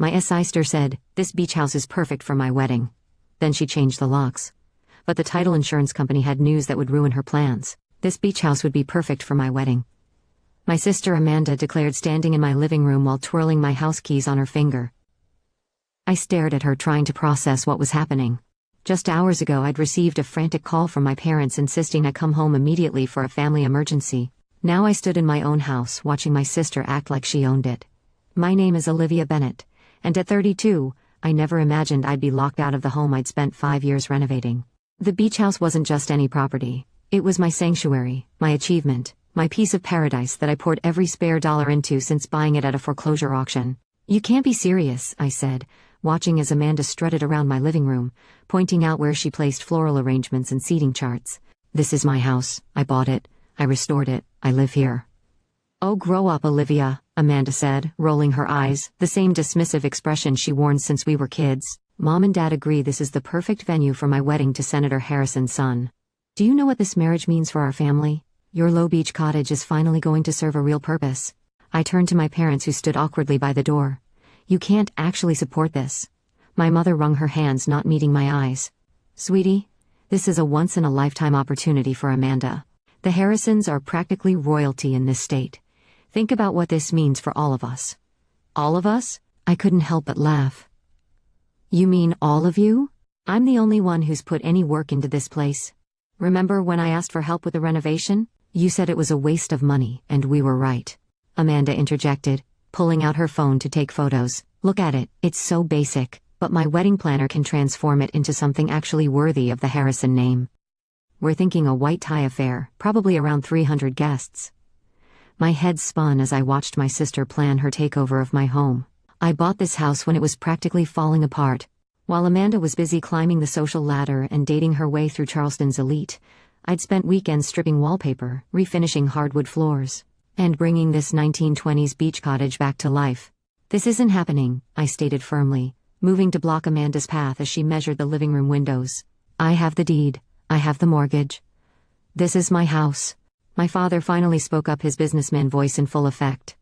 My sister said, "This beach house is perfect for my wedding." Then she changed the locks. But the title insurance company had news that would ruin her plans. This beach house would be perfect for my wedding. My sister Amanda declared, standing in my living room while twirling my house keys on her finger. I stared at her, trying to process what was happening. Just hours ago I'd received a frantic call from my parents insisting I come home immediately for a family emergency. Now I stood in my own house watching my sister act like she owned it. My name is Olivia Bennett, and at 32, I never imagined I'd be locked out of the home I'd spent 5 years renovating. The beach house wasn't just any property. It was my sanctuary, my achievement, my piece of paradise that I poured every spare dollar into since buying it at a foreclosure auction. "You can't be serious," I said, watching as Amanda strutted around my living room, pointing out where she placed floral arrangements and seating charts. "This is my house. I bought it. I restored it. I live here." "Oh, grow up, Olivia," Amanda said, rolling her eyes, the same dismissive expression she worn since we were kids. "Mom and Dad agree this is the perfect venue for my wedding to Senator Harrison's son. Do you know what this marriage means for our family? Your low beach cottage is finally going to serve a real purpose." I turned to my parents, who stood awkwardly by the door. "You can't actually support this." My mother wrung her hands, not meeting my eyes. "Sweetie, this is a once-in-a-lifetime opportunity for Amanda. The Harrisons are practically royalty in this state. Think about what this means for all of us." "All of us?" I couldn't help but laugh. "You mean all of you? I'm the only one who's put any work into this place. Remember when I asked for help with the renovation? You said it was a waste of money, and we were right." Amanda interjected, pulling out her phone to take photos. "Look at it, it's so basic, but my wedding planner can transform it into something actually worthy of the Harrison name. We're thinking a white tie affair, probably around 300 guests." My head spun as I watched my sister plan her takeover of my home. I bought this house when it was practically falling apart. While Amanda was busy climbing the social ladder and dating her way through Charleston's elite, I'd spent weekends stripping wallpaper, refinishing hardwood floors, and bringing this 1920s beach cottage back to life. "This isn't happening," I stated firmly, moving to block Amanda's path as she measured the living room windows. "I have the deed. I have the mortgage. This is my house." My father finally spoke up, his businessman voice in full effect.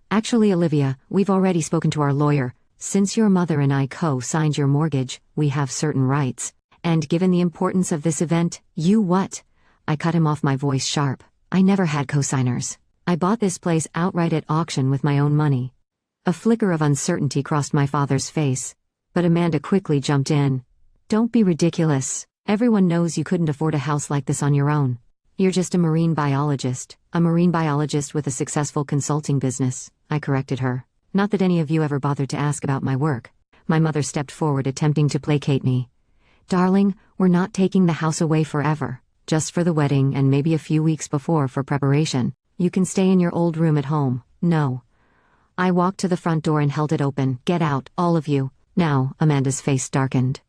"Actually, Olivia, we've already spoken to our lawyer. Since your mother and I co-signed your mortgage, we have certain rights. And given the importance of this event, you what?" I cut him off, my voice sharp. "I never had co-signers. I bought this place outright at auction with my own money." A flicker of uncertainty crossed my father's face, but Amanda quickly jumped in. "Don't be ridiculous. Everyone knows you couldn't afford a house like this on your own. You're just a marine biologist with a successful consulting business," I corrected her. "Not that any of you ever bothered to ask about my work." My mother stepped forward, attempting to placate me. "Darling, we're not taking the house away forever. Just for the wedding and maybe a few weeks before for preparation. You can stay in your old room at home." "No." I walked to the front door and held it open. "Get out, all of you, now." Amanda's face darkened.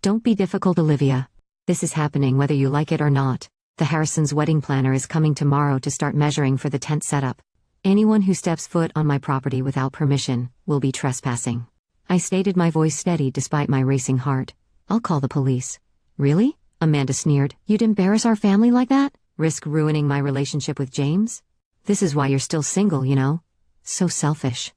"Don't be difficult, Olivia. This is happening whether you like it or not. The Harrisons' wedding planner is coming tomorrow to start measuring for the tent setup. Anyone who steps foot on my property without permission will be trespassing." I stated, my voice steady despite my racing heart. "I'll call the police." "Really?" Amanda sneered. "You'd embarrass our family like that? Risk ruining my relationship with James? This is why you're still single, you know? So selfish."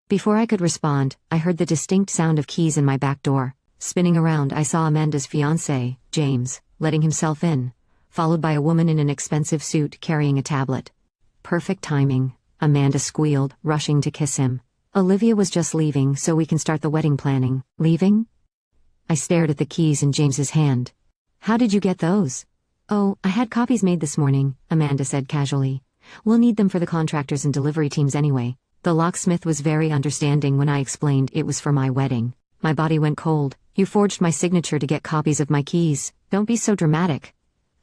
Before I could respond, I heard the distinct sound of keys in my back door. Spinning around, I saw Amanda's fiancé, James, letting himself in, followed by a woman in an expensive suit carrying a tablet. "Perfect timing," Amanda squealed, rushing to kiss him. "Olivia was just leaving so we can start the wedding planning." "Leaving?" I stared at the keys in James's hand. "How did you get those?" "Oh, I had copies made this morning," Amanda said casually. "We'll need them for the contractors and delivery teams anyway." The locksmith was very understanding when I explained it was for my wedding. My body went cold. "You forged my signature to get copies of my keys. Don't be so dramatic."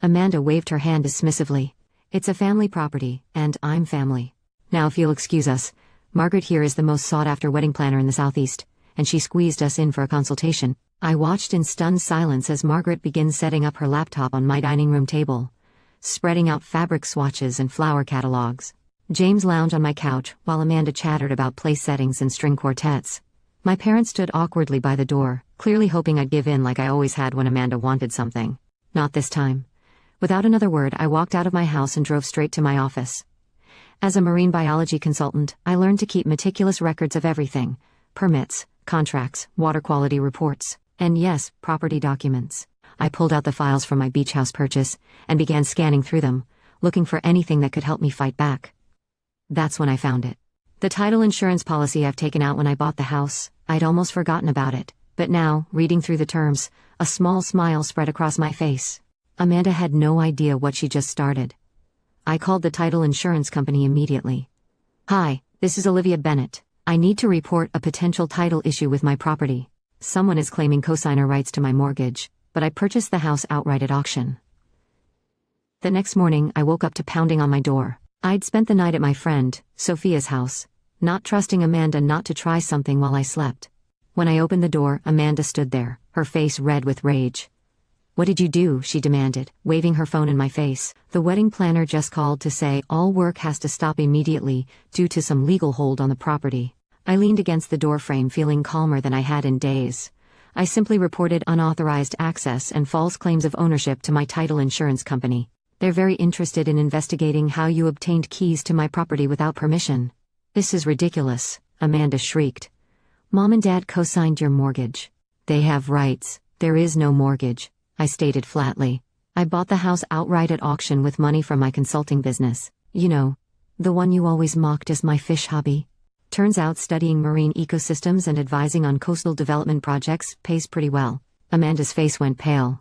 Amanda waved her hand dismissively. "It's a family property, and I'm family. Now if you'll excuse us, Margaret here is the most sought-after wedding planner in the Southeast, and she squeezed us in for a consultation." I watched in stunned silence as Margaret began setting up her laptop on my dining room table, spreading out fabric swatches and flower catalogs. James lounged on my couch while Amanda chattered about place settings and string quartets. My parents stood awkwardly by the door, clearly hoping I'd give in like I always had when Amanda wanted something. Not this time. Without another word, I walked out of my house and drove straight to my office. As a marine biology consultant, I learned to keep meticulous records of everything: permits, contracts, water quality reports, and yes, property documents. I pulled out the files from my beach house purchase and began scanning through them, looking for anything that could help me fight back. That's when I found it. The title insurance policy I've taken out when I bought the house. I'd almost forgotten about it, but now, reading through the terms, a small smile spread across my face. Amanda had no idea what she just started. I called the title insurance company immediately. Hi, this is Olivia Bennett. I need to report a potential title issue with my property. Someone is claiming cosigner rights to my mortgage, but I purchased the house outright at auction. The next morning, I woke up to pounding on my door. I'd spent the night at my friend, Sophia's house, not trusting Amanda not to try something while I slept. When I opened the door, Amanda stood there, her face red with rage. "What did you do?" she demanded, waving her phone in my face. "The wedding planner just called to say all work has to stop immediately due to some legal hold on the property." I leaned against the doorframe, feeling calmer than I had in days. I simply reported unauthorized access and false claims of ownership to my title insurance company. They're very interested in investigating how you obtained keys to my property without permission. "This is ridiculous," Amanda shrieked. "Mom and Dad co-signed your mortgage. They have rights. There is no mortgage," I stated flatly. "I bought the house outright at auction with money from my consulting business. You know, the one you always mocked as my fish hobby. Turns out studying marine ecosystems and advising on coastal development projects pays pretty well." Amanda's face went pale.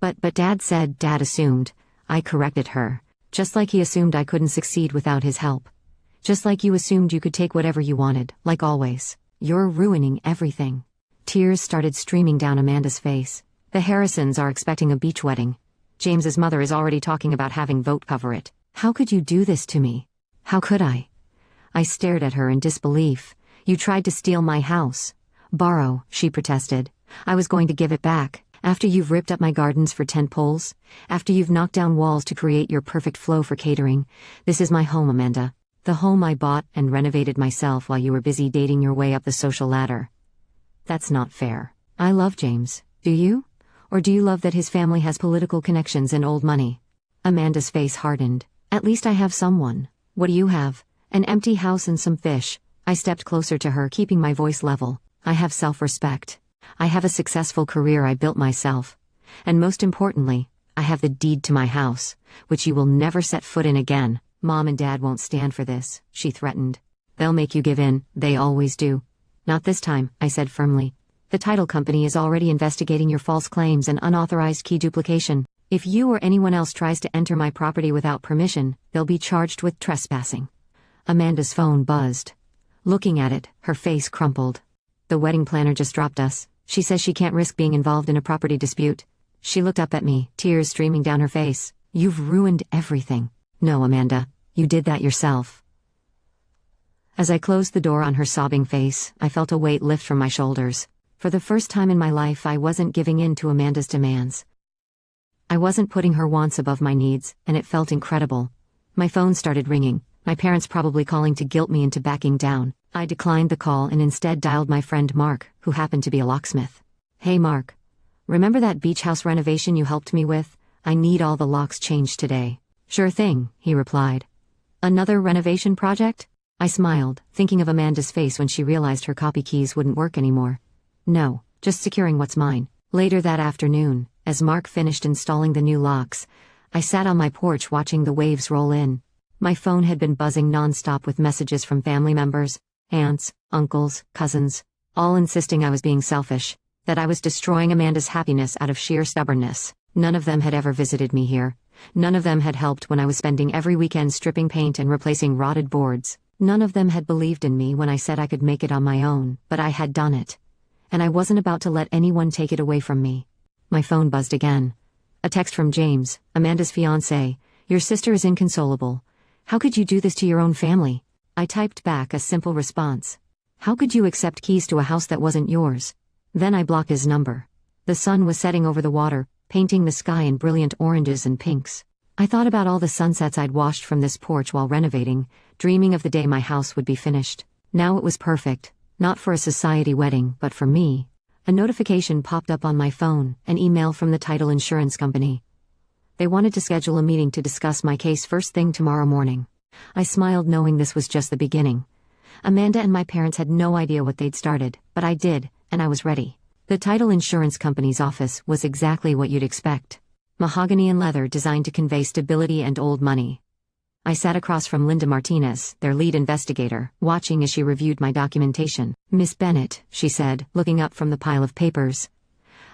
But Dad said," Dad assumed," I corrected her. "Just like he assumed I couldn't succeed without his help. Just like you assumed you could take whatever you wanted, like always. You're ruining everything." Tears started streaming down Amanda's face. "The Harrisons are expecting a beach wedding. James's mother is already talking about having vote cover it. How could you do this to me?" "How could I?" I stared at her in disbelief. "You tried to steal my house." "Borrow," she protested. "I was going to give it back. After you've ripped up my gardens for tent poles, after you've knocked down walls to create your perfect flow for catering. This is my home, Amanda. The home I bought and renovated myself while you were busy dating your way up the social ladder." "That's not fair. I love James. Do you? Or do you love that his family has political connections and old money?" Amanda's face hardened. "At least I have someone. What do you have? An empty house and some fish." I stepped closer to her, keeping my voice level. "I have self-respect. I have a successful career I built myself. And most importantly, I have the deed to my house, which you will never set foot in again. Mom and Dad won't stand for this," she threatened. "They'll make you give in, they always do." "Not this time," I said firmly. "The title company is already investigating your false claims and unauthorized key duplication. If you or anyone else tries to enter my property without permission, they'll be charged with trespassing." Amanda's phone buzzed. Looking at it, her face crumpled. "The wedding planner just dropped us. She says she can't risk being involved in a property dispute." She looked up at me, tears streaming down her face. "You've ruined everything." "No, Amanda, you did that yourself." As I closed the door on her sobbing face, I felt a weight lift from my shoulders. For the first time in my life, I wasn't giving in to Amanda's demands. I wasn't putting her wants above my needs, and it felt incredible. My phone started ringing, my parents probably calling to guilt me into backing down. I declined the call and instead dialed my friend Mark, who happened to be a locksmith. "Hey Mark. Remember that beach house renovation you helped me with? I need all the locks changed today." "Sure thing," he replied. "Another renovation project?" I smiled, thinking of Amanda's face when she realized her copy keys wouldn't work anymore. "No, just securing what's mine." Later that afternoon, as Mark finished installing the new locks, I sat on my porch watching the waves roll in. My phone had been buzzing nonstop with messages from family members, aunts, uncles, cousins, all insisting I was being selfish, that I was destroying Amanda's happiness out of sheer stubbornness. None of them had ever visited me here. None of them had helped when I was spending every weekend stripping paint and replacing rotted boards. None of them had believed in me when I said I could make it on my own, but I had done it. And I wasn't about to let anyone take it away from me. My phone buzzed again. A text from James, Amanda's fiancé. "Your sister is inconsolable. How could you do this to your own family?" I typed back a simple response. "How could you accept keys to a house that wasn't yours?" Then I blocked his number. The sun was setting over the water, painting the sky in brilliant oranges and pinks. I thought about all the sunsets I'd watched from this porch while renovating, dreaming of the day my house would be finished. Now it was perfect, not for a society wedding, but for me. A notification popped up on my phone, an email from the title insurance company. They wanted to schedule a meeting to discuss my case first thing tomorrow morning. I smiled knowing this was just the beginning. Amanda and my parents had no idea what they'd started, but I did, and I was ready. The title insurance company's office was exactly what you'd expect. Mahogany and leather designed to convey stability and old money. I sat across from Linda Martinez, their lead investigator, watching as she reviewed my documentation. "Miss Bennett," she said, looking up from the pile of papers.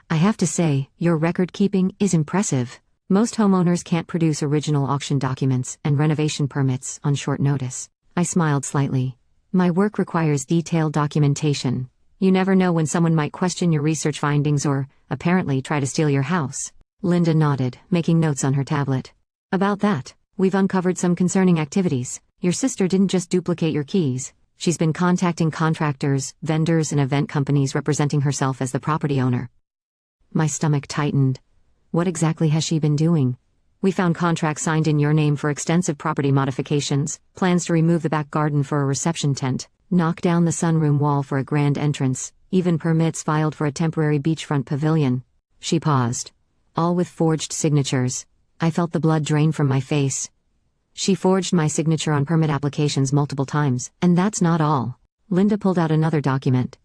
"I have to say, your record-keeping is impressive. Most homeowners can't produce original auction documents and renovation permits on short notice." I smiled slightly. "My work requires detailed documentation. You never know when someone might question your research findings or, apparently, try to steal your house." Linda nodded, making notes on her tablet. "About that, we've uncovered some concerning activities. Your sister didn't just duplicate your keys. She's been contacting contractors, vendors, and event companies representing herself as the property owner." My stomach tightened. What exactly has she been doing? "We found contracts signed in your name for extensive property modifications, plans to remove the back garden for a reception tent, knock down the sunroom wall for a grand entrance, even permits filed for a temporary beachfront pavilion." She paused. "All with forged signatures." I felt the blood drain from my face. "She forged my signature on permit applications multiple times, and that's not all." Linda pulled out another document.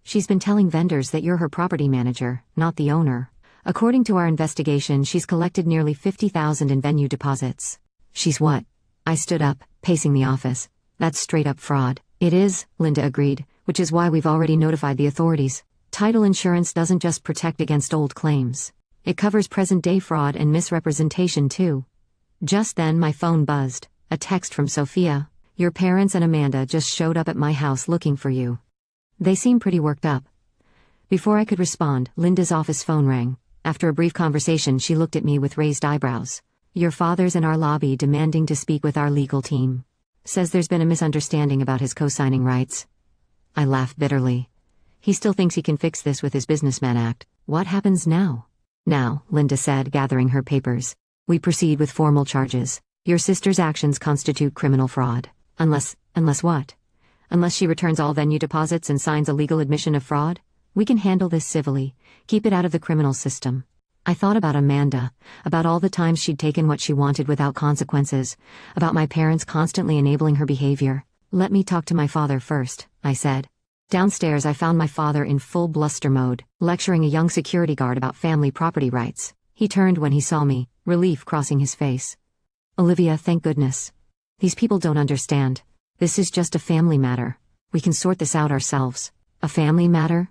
"She's been telling vendors that you're her property manager, not the owner. According to our investigation, she's collected nearly $50,000 in venue deposits." "She's what?" I stood up, pacing the office. "That's straight-up fraud." "It is," Linda agreed, "which is why we've already notified the authorities. Title insurance doesn't just protect against old claims. It covers present-day fraud and misrepresentation too." Just then my phone buzzed. A text from Sophia. "Your parents and Amanda just showed up at my house looking for you. They seem pretty worked up." Before I could respond, Linda's office phone rang. After a brief conversation, she looked at me with raised eyebrows. "Your father's in our lobby demanding to speak with our legal team. Says there's been a misunderstanding about his co-signing rights." I laughed bitterly. "He still thinks he can fix this with his businessman act. What happens now?" "Now," Linda said, gathering her papers, "we proceed with formal charges. Your sister's actions constitute criminal fraud. Unless what? Unless she returns all venue deposits and signs a legal admission of fraud? We can handle this civilly. Keep it out of the criminal system." I thought about Amanda, about all the times she'd taken what she wanted without consequences, about my parents constantly enabling her behavior. "Let me talk to my father first," I said. Downstairs I found my father in full bluster mode, lecturing a young security guard about family property rights. He turned when he saw me, relief crossing his face. "Olivia, thank goodness. These people don't understand. This is just a family matter. We can sort this out ourselves." "A family matter?"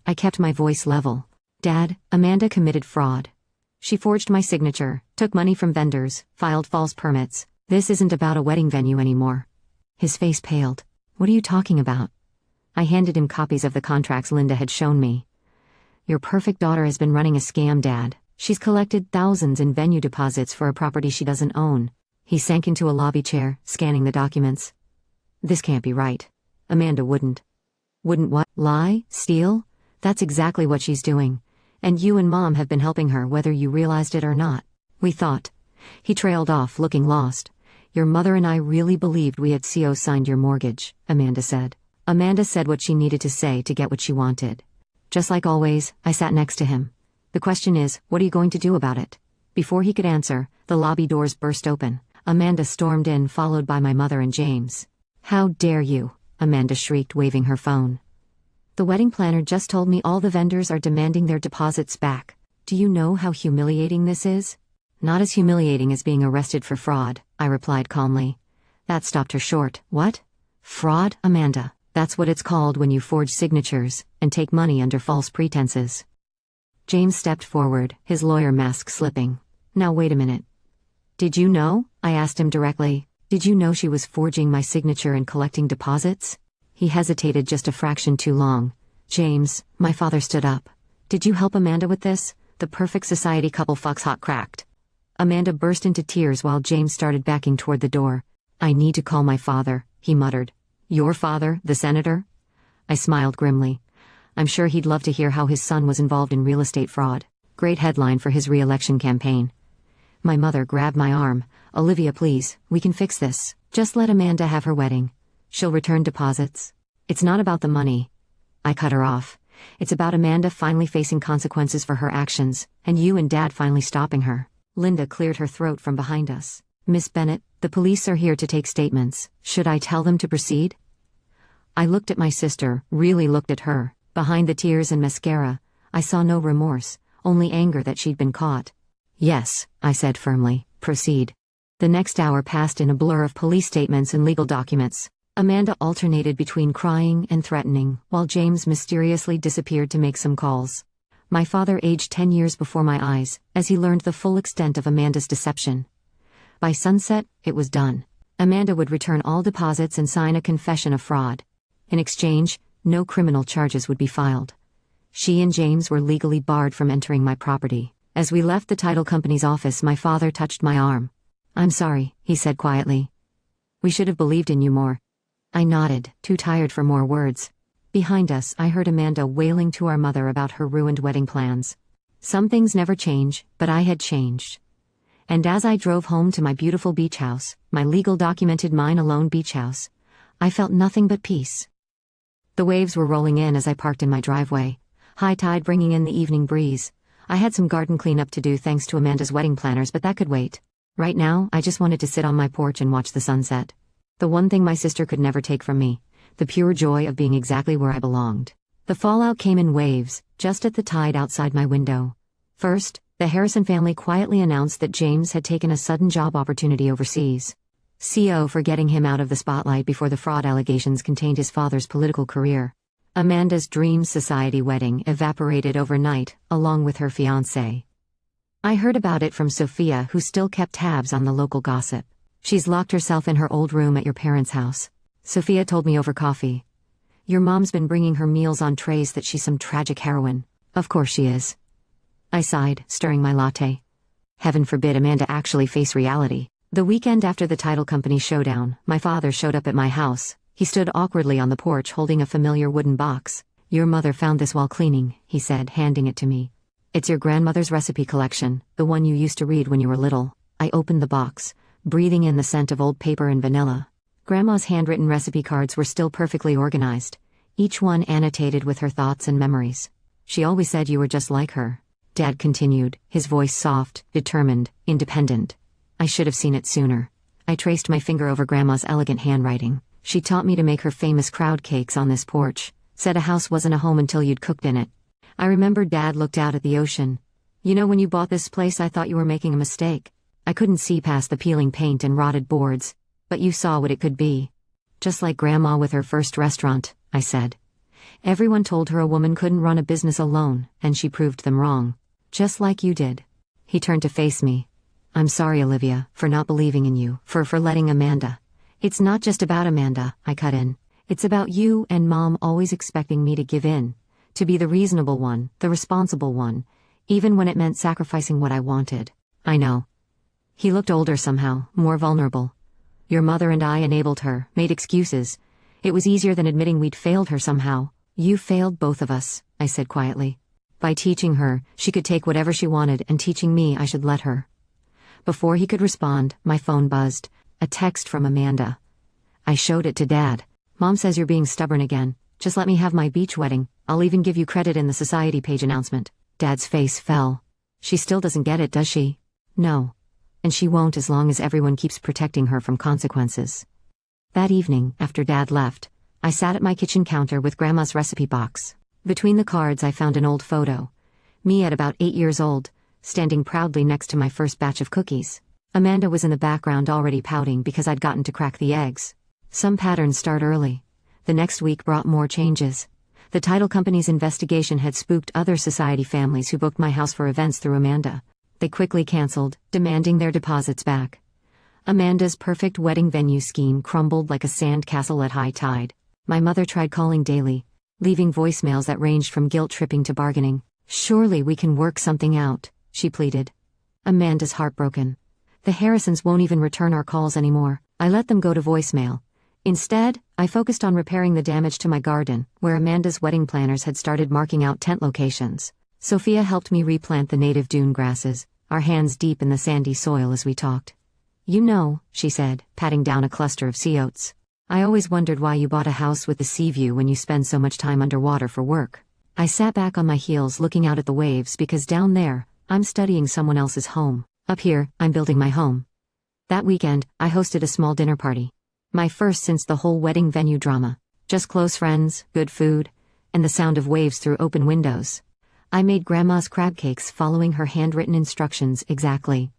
I kept my voice level. "Dad, Amanda committed fraud. She forged my signature, took money from vendors, filed false permits. This isn't about a wedding venue anymore." His face paled. "What are you talking about?" I handed him copies of the contracts Linda had shown me. "Your perfect daughter has been running a scam, Dad. She's collected thousands in venue deposits for a property she doesn't own." He sank into a lobby chair, scanning the documents. "This can't be right. Amanda wouldn't." "Wouldn't what? Lie? Steal? That's exactly what she's doing. And you and Mom have been helping her whether you realized it or not." "We thought." He trailed off, looking lost. "Your mother and I really believed we had CO signed your mortgage," Amanda said. Amanda said what she needed to say to get what she wanted. Just like always, I sat next to him. "The question is, what are you going to do about it?" Before he could answer, the lobby doors burst open. Amanda stormed in, followed by my mother and James. "How dare you?" Amanda shrieked, waving her phone. "The wedding planner just told me all the vendors are demanding their deposits back. Do you know how humiliating this is?" "Not as humiliating as being arrested for fraud," I replied calmly. That stopped her short. "What? Fraud, Amanda? That's what it's called when you forge signatures and take money under false pretenses." James stepped forward, his lawyer mask slipping. "Now wait a minute. Did you know?" I asked him directly. "Did you know she was forging my signature and collecting deposits?" He hesitated just a fraction too long. "James," my father stood up. "Did you help Amanda with this? The perfect society couple fucks hot cracked." Amanda burst into tears while James started backing toward the door. "I need to call my father," he muttered. "Your father, the senator?" I smiled grimly. I'm sure he'd love to hear how his son was involved in real estate fraud. Great headline for his re-election campaign. My mother grabbed my arm. "Olivia, please, we can fix this. Just let Amanda have her wedding. She'll return deposits." "It's not about the money." I cut her off. "It's about Amanda finally facing consequences for her actions, and you and Dad finally stopping her." Linda cleared her throat from behind us. "Miss Bennett, the police are here to take statements. Should I tell them to proceed?" I looked at my sister, really looked at her. Behind the tears and mascara, I saw no remorse, only anger that she'd been caught. Yes, I said firmly, proceed. The next hour passed in a blur of police statements and legal documents. Amanda alternated between crying and threatening, while James mysteriously disappeared to make some calls. My father aged 10 years before my eyes, as he learned the full extent of Amanda's deception. By sunset, it was done. Amanda would return all deposits and sign a confession of fraud. In exchange, no criminal charges would be filed. She and James were legally barred from entering my property. As we left the title company's office, my father touched my arm. "I'm sorry," he said quietly. "We should have believed in you more." I nodded, too tired for more words. Behind us, I heard Amanda wailing to our mother about her ruined wedding plans. Some things never change, but I had changed. And as I drove home to my beautiful beach house, my legal documented mine alone beach house, I felt nothing but peace. The waves were rolling in as I parked in my driveway, high tide bringing in the evening breeze. I had some garden cleanup to do thanks to Amanda's wedding planners, but that could wait. Right now, I just wanted to sit on my porch and watch the sunset. The one thing my sister could never take from me, the pure joy of being exactly where I belonged. The fallout came in waves, just at the tide outside my window. First, the Harrison family quietly announced that James had taken a sudden job opportunity overseas. CO for getting him out of the spotlight before the fraud allegations contained his father's political career. Amanda's dream society wedding evaporated overnight, along with her fiancé. I heard about it from Sophia, who still kept tabs on the local gossip. "She's locked herself in her old room at your parents' house," Sophia told me over coffee. "Your mom's been bringing her meals on trays that she's some tragic heroine." "Of course she is." I sighed, stirring my latte. Heaven forbid Amanda actually face reality. The weekend after the title company showdown, my father showed up at my house. He stood awkwardly on the porch holding a familiar wooden box. "Your mother found this while cleaning," he said, handing it to me. "It's your grandmother's recipe collection, the one you used to read when you were little." I opened the box, breathing in the scent of old paper and vanilla. Grandma's handwritten recipe cards were still perfectly organized, each one annotated with her thoughts and memories. "She always said you were just like her," Dad continued, his voice soft, determined, independent. I should have seen it sooner. I traced my finger over Grandma's elegant handwriting. "She taught me to make her famous crowd cakes on this porch. Said a house wasn't a home until you'd cooked in it." I remembered Dad looked out at the ocean. "You know, when you bought this place, I thought you were making a mistake. I couldn't see past the peeling paint and rotted boards. But you saw what it could be." "Just like Grandma with her first restaurant," I said. "Everyone told her a woman couldn't run a business alone, and she proved them wrong. Just like you did." He turned to face me. "I'm sorry, Olivia, for not believing in you, for letting Amanda." "It's not just about Amanda," I cut in. "It's about you and Mom always expecting me to give in, to be the reasonable one, the responsible one, even when it meant sacrificing what I wanted." "I know." He looked older somehow, more vulnerable. "Your mother and I enabled her, made excuses. It was easier than admitting we'd failed her somehow." "You failed both of us," I said quietly. "By teaching her, she could take whatever she wanted, and teaching me I should let her." Before he could respond, my phone buzzed. A text from Amanda. I showed it to Dad. "Mom says you're being stubborn again. Just let me have my beach wedding. I'll even give you credit in the society page announcement." Dad's face fell. "She still doesn't get it, does she?" "No. And she won't as long as everyone keeps protecting her from consequences." That evening, after Dad left, I sat at my kitchen counter with Grandma's recipe box. Between the cards I found an old photo. Me at about 8 years old, standing proudly next to my first batch of cookies. Amanda was in the background already pouting because I'd gotten to crack the eggs. Some patterns start early. The next week brought more changes. The title company's investigation had spooked other society families who booked my house for events through Amanda. They quickly canceled, demanding their deposits back. Amanda's perfect wedding venue scheme crumbled like a sand castle at high tide. My mother tried calling daily, leaving voicemails that ranged from guilt-tripping to bargaining. "Surely we can work something out," she pleaded. Amanda's heartbroken. "The Harrisons won't even return our calls anymore." I let them go to voicemail. Instead, I focused on repairing the damage to my garden, where Amanda's wedding planners had started marking out tent locations. Sophia helped me replant the native dune grasses, our hands deep in the sandy soil as we talked. "You know," she said, patting down a cluster of sea oats, "I always wondered why you bought a house with a sea view when you spend so much time underwater for work." I sat back on my heels looking out at the waves because down there, I'm studying someone else's home. Up here, I'm building my home. That weekend, I hosted a small dinner party. My first since the whole wedding venue drama. Just close friends, good food, and the sound of waves through open windows. I made Grandma's crab cakes following her handwritten instructions exactly.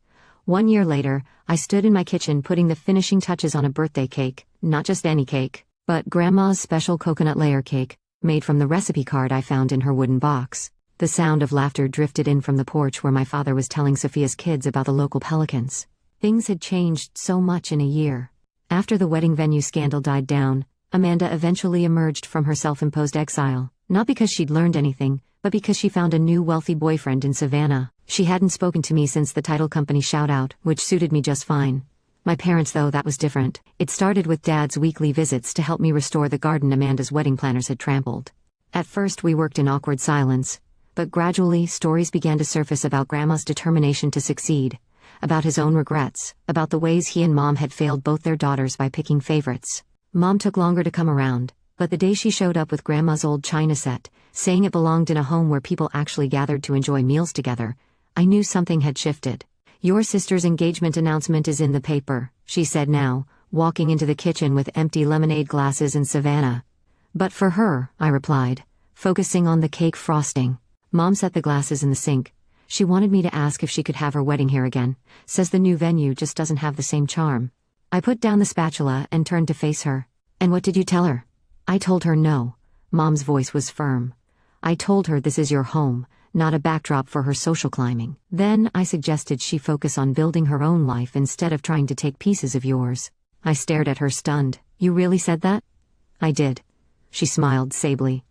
1 year later, I stood in my kitchen putting the finishing touches on a birthday cake, not just any cake, but Grandma's special coconut layer cake, made from the recipe card I found in her wooden box. The sound of laughter drifted in from the porch where my father was telling Sophia's kids about the local pelicans. Things had changed so much in a year. After the wedding venue scandal died down, Amanda eventually emerged from her self-imposed exile, not because she'd learned anything, but because she found a new wealthy boyfriend in Savannah. She hadn't spoken to me since the title company shout-out, which suited me just fine. My parents, though, that was different. It started with Dad's weekly visits to help me restore the garden Amanda's wedding planners had trampled. At first we worked in awkward silence, but gradually stories began to surface about Grandma's determination to succeed, about his own regrets, about the ways he and Mom had failed both their daughters by picking favorites. Mom took longer to come around, but the day she showed up with Grandma's old china set, saying it belonged in a home where people actually gathered to enjoy meals together, I knew something had shifted. "Your sister's engagement announcement is in the paper," she said now, walking into the kitchen with empty lemonade glasses and Savannah. "But for her," I replied, focusing on the cake frosting. Mom set the glasses in the sink. "She wanted me to ask if she could have her wedding here again. Says the new venue just doesn't have the same charm." I put down the spatula and turned to face her. "And what did you tell her?" "I told her no." Mom's voice was firm. "I told her this is your home, not a backdrop for her social climbing." Then I suggested she focus on building her own life instead of trying to take pieces of yours. I stared at her stunned. "You really said that?" "I did." She smiled sably.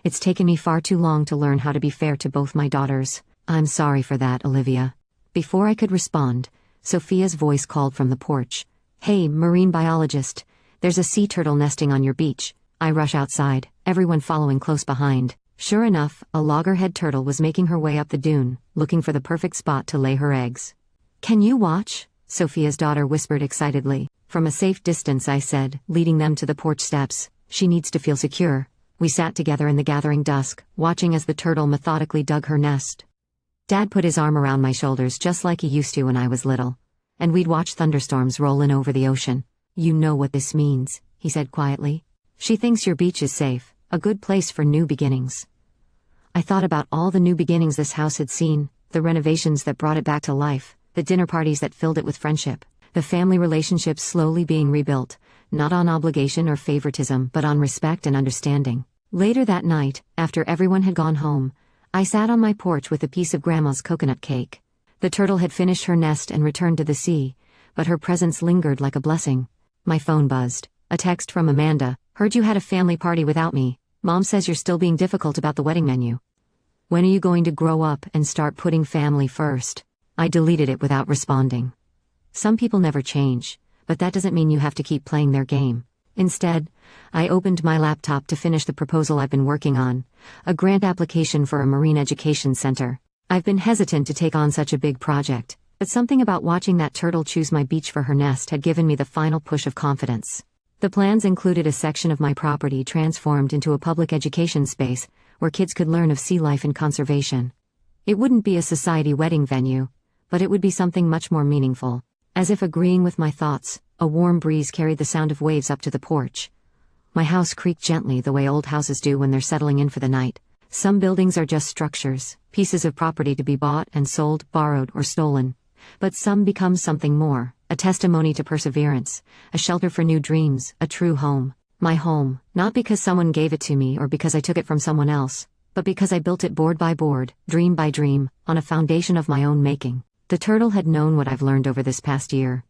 "It's taken me far too long to learn how to be fair to both my daughters. I'm sorry for that, Olivia." Before I could respond, Sophia's voice called from the porch. "Hey, marine biologist, there's a sea turtle nesting on your beach." I rush outside, everyone following close behind. Sure enough, a loggerhead turtle was making her way up the dune, looking for the perfect spot to lay her eggs. "Can you watch?" Sophia's daughter whispered excitedly. From a safe distance, I said, leading them to the porch steps. "She needs to feel secure." We sat together in the gathering dusk, watching as the turtle methodically dug her nest. Dad put his arm around my shoulders just like he used to when I was little. And we'd watch thunderstorms roll in over the ocean. "You know what this means," he said quietly. "She thinks your beach is safe, a good place for new beginnings." I thought about all the new beginnings this house had seen, the renovations that brought it back to life, the dinner parties that filled it with friendship, the family relationships slowly being rebuilt, not on obligation or favoritism but on respect and understanding. Later that night, after everyone had gone home, I sat on my porch with a piece of Grandma's coconut cake. The turtle had finished her nest and returned to the sea, but her presence lingered like a blessing. My phone buzzed. A text from Amanda. "Heard you had a family party without me. Mom says you're still being difficult about the wedding menu. When are you going to grow up and start putting family first?" I deleted it without responding. Some people never change, but that doesn't mean you have to keep playing their game. Instead, I opened my laptop to finish the proposal I've been working on, a grant application for a marine education center. I've been hesitant to take on such a big project, but something about watching that turtle choose my beach for her nest had given me the final push of confidence. The plans included a section of my property transformed into a public education space where kids could learn of sea life and conservation. It wouldn't be a society wedding venue, but it would be something much more meaningful. As if agreeing with my thoughts, a warm breeze carried the sound of waves up to the porch. My house creaked gently the way old houses do when they're settling in for the night. Some buildings are just structures, pieces of property to be bought and sold, borrowed, or stolen. But some become something more, a testimony to perseverance, a shelter for new dreams, a true home. My home, not because someone gave it to me or because I took it from someone else, but because I built it board by board, dream by dream, on a foundation of my own making. The turtle had known what I've learned over this past year.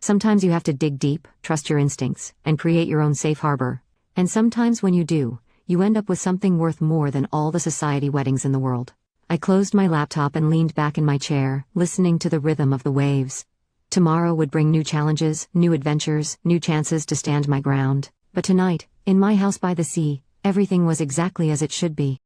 Sometimes you have to dig deep, trust your instincts, and create your own safe harbor. And sometimes when you do, you end up with something worth more than all the society weddings in the world. I closed my laptop and leaned back in my chair, listening to the rhythm of the waves. Tomorrow would bring new challenges, new adventures, new chances to stand my ground. But tonight, in my house by the sea, everything was exactly as it should be.